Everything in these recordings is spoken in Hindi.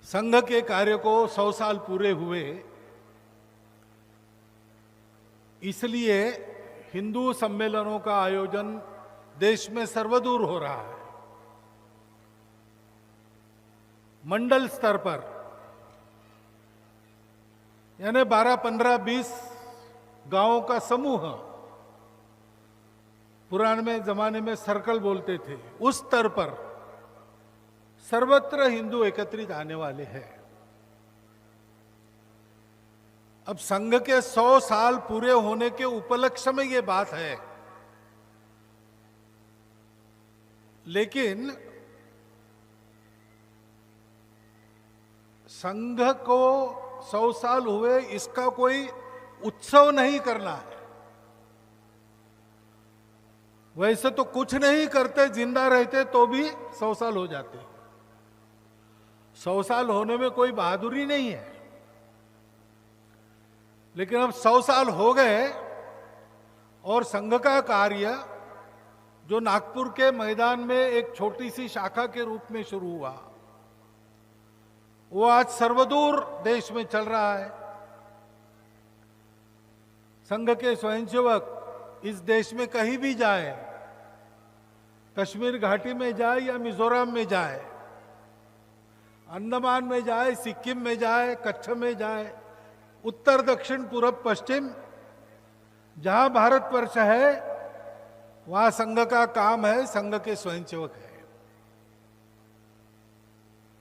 संघ के कार्य को 100 साल पूरे हुए, इसलिए हिंदू सम्मेलनों का आयोजन देश में सर्वदूर हो रहा है। मंडल स्तर पर यानी 12, 15, 20 गांवों का समूह, पुराने जमाने में सर्कल बोलते थे, उस स्तर पर सर्वत्र हिंदू एकत्रित आने वाले हैं। अब संघ के 100 साल पूरे होने के उपलक्ष्य में ये बात है, लेकिन संघ को 100 साल हुए इसका कोई उत्सव नहीं करना है। वैसे तो कुछ नहीं करते, जिंदा रहते तो भी 100 साल हो जाते। 100 साल होने में कोई बहादुरी नहीं है, लेकिन अब 100 साल हो गए और संघ का कार्य जो नागपुर के मैदान में एक छोटी सी शाखा के रूप में शुरू हुआ, वो आज सर्वदूर देश में चल रहा है। संघ के स्वयंसेवक इस देश में कहीं भी जाए, कश्मीर घाटी में जाए या मिजोरम में जाए, अंडमान में जाए, सिक्किम में जाए, कच्छ में जाए, उत्तर दक्षिण पूर्व पश्चिम जहां भारतवर्ष है वहां संघ का काम है, संघ के स्वयंसेवक है।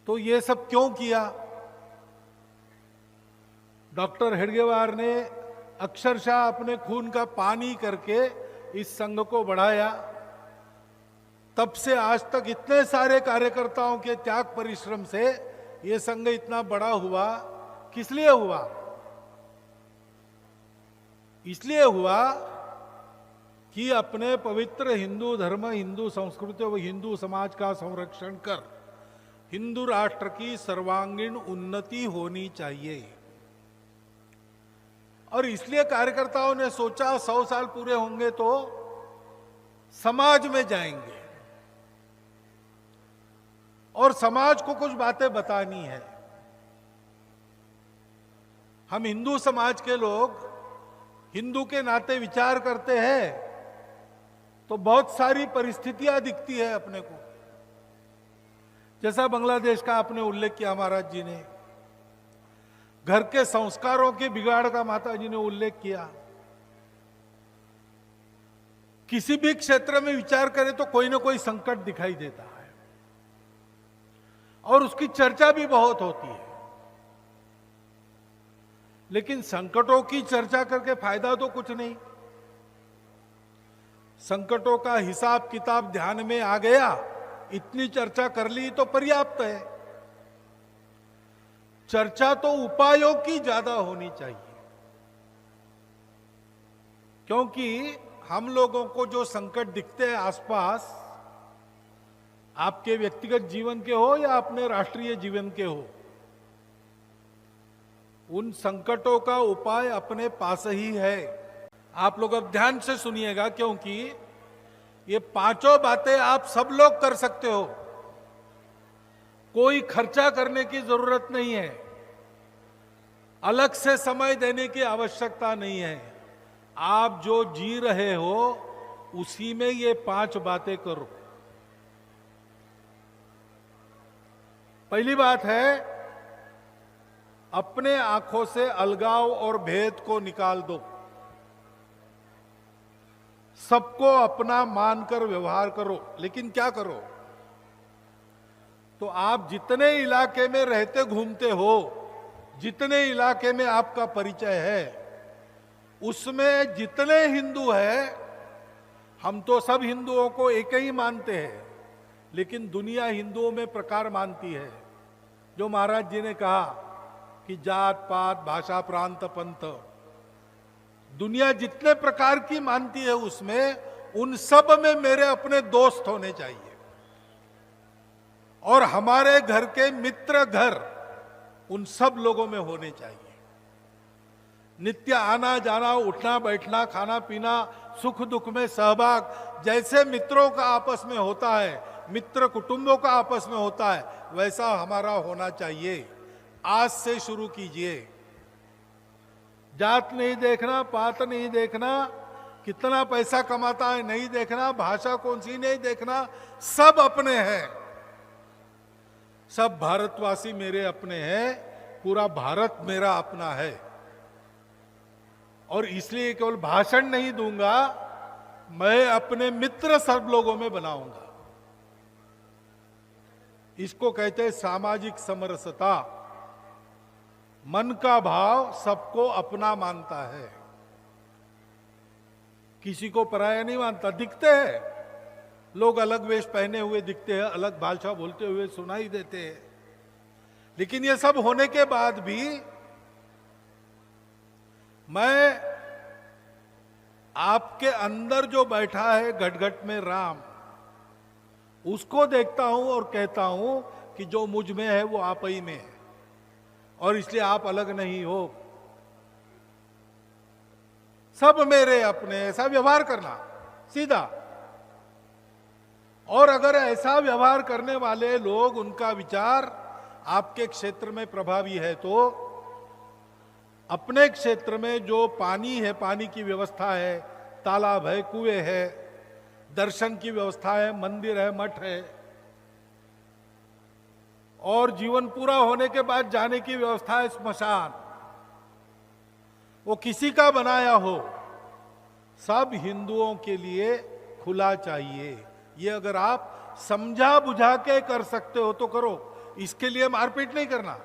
तो ये सब क्यों किया? डॉक्टर हेडगेवार ने अक्षरशः अपने खून का पानी करके इस संघ को बढ़ाया। तब से आज तक इतने सारे कार्यकर्ताओं के त्याग परिश्रम से ये संघ इतना बड़ा हुआ। किस लिए हुआ? इसलिए हुआ कि अपने पवित्र हिंदू धर्म, हिंदू संस्कृति व हिंदू समाज का संरक्षण कर हिंदू राष्ट्र की सर्वांगीण उन्नति होनी चाहिए। और इसलिए कार्यकर्ताओं ने सोचा 100 साल पूरे होंगे तो समाज में जाएंगे और समाज को कुछ बातें बतानी है। हम हिंदू समाज के लोग हिंदू के नाते विचार करते हैं तो बहुत सारी परिस्थितियां दिखती है अपने को, जैसा बांग्लादेश का आपने उल्लेख किया महाराज जी ने, घर के संस्कारों के बिगाड़ का माता जी ने उल्लेख किया। किसी भी क्षेत्र में विचार करें तो कोई ना कोई संकट दिखाई देता है और उसकी चर्चा भी बहुत होती है, लेकिन संकटों की चर्चा करके फायदा तो कुछ नहीं। संकटों का हिसाब किताब ध्यान में आ गया, इतनी चर्चा कर ली तो पर्याप्त है। चर्चा तो उपायों की ज्यादा होनी चाहिए, क्योंकि हम लोगों को जो संकट दिखते हैं आसपास, आपके व्यक्तिगत जीवन के हो या अपने राष्ट्रीय जीवन के हो, उन संकटों का उपाय अपने पास ही है। आप लोग अब ध्यान से सुनिएगा, क्योंकि ये पांचों बातें आप सब लोग कर सकते हो। कोई खर्चा करने की जरूरत नहीं है, अलग से समय देने की आवश्यकता नहीं है। आप जो जी रहे हो उसी में ये 5 बातें करो। पहली बात है, अपने आंखों से अलगाव और भेद को निकाल दो। सबको अपना मानकर व्यवहार करो। लेकिन क्या करो? तो आप जितने इलाके में रहते घूमते हो, जितने इलाके में आपका परिचय है, उसमें जितने हिंदू हैं, हम तो सब हिंदुओं को एक ही मानते हैं, लेकिन दुनिया हिंदुओं में प्रकार मानती है। जो महाराज जी ने कहा कि जात पात भाषा प्रांत पंथ, दुनिया जितने प्रकार की मानती है उसमें, उन सब में मेरे अपने दोस्त होने चाहिए और हमारे घर के मित्र घर उन सब लोगों में होने चाहिए। नित्य आना जाना, उठना बैठना, खाना पीना, सुख दुख में सहभाग जैसे मित्रों का आपस में होता है, मित्र कुटुंबों का आपस में होता है, वैसा हमारा होना चाहिए। आज से शुरू कीजिए। जात नहीं देखना, पात नहीं देखना, कितना पैसा कमाता है नहीं देखना, भाषा कौन सी नहीं देखना, सब अपने हैं। सब भारतवासी मेरे अपने हैं, पूरा भारत मेरा अपना है। और इसलिए केवल भाषण नहीं दूंगा, मैं अपने मित्र सब लोगों में बनाऊंगा। इसको कहते हैं सामाजिक समरसता। मन का भाव सबको अपना मानता है, किसी को पराया नहीं मानता। दिखते हैं लोग अलग वेश पहने हुए दिखते हैं, अलग भाषा बोलते हुए सुनाई देते हैं, लेकिन ये सब होने के बाद भी मैं आपके अंदर जो बैठा है घट-घट में राम, उसको देखता हूं और कहता हूं कि जो मुझ में है वो आप ही में है, और इसलिए आप अलग नहीं हो। सब मेरे अपने, ऐसा व्यवहार करना सीधा। और अगर ऐसा व्यवहार करने वाले लोग, उनका विचार आपके क्षेत्र में प्रभावी है, तो अपने क्षेत्र में जो पानी है, पानी की व्यवस्था है, तालाब है, कुएं है, दर्शन की व्यवस्था है, मंदिर है, मठ है, और जीवन पूरा होने के बाद जाने की व्यवस्था है, स्मशान, वो किसी का बनाया हो, सब हिंदुओं के लिए खुला चाहिए। ये अगर आप समझा बुझा के कर सकते हो तो करो, इसके लिए मारपीट नहीं करना।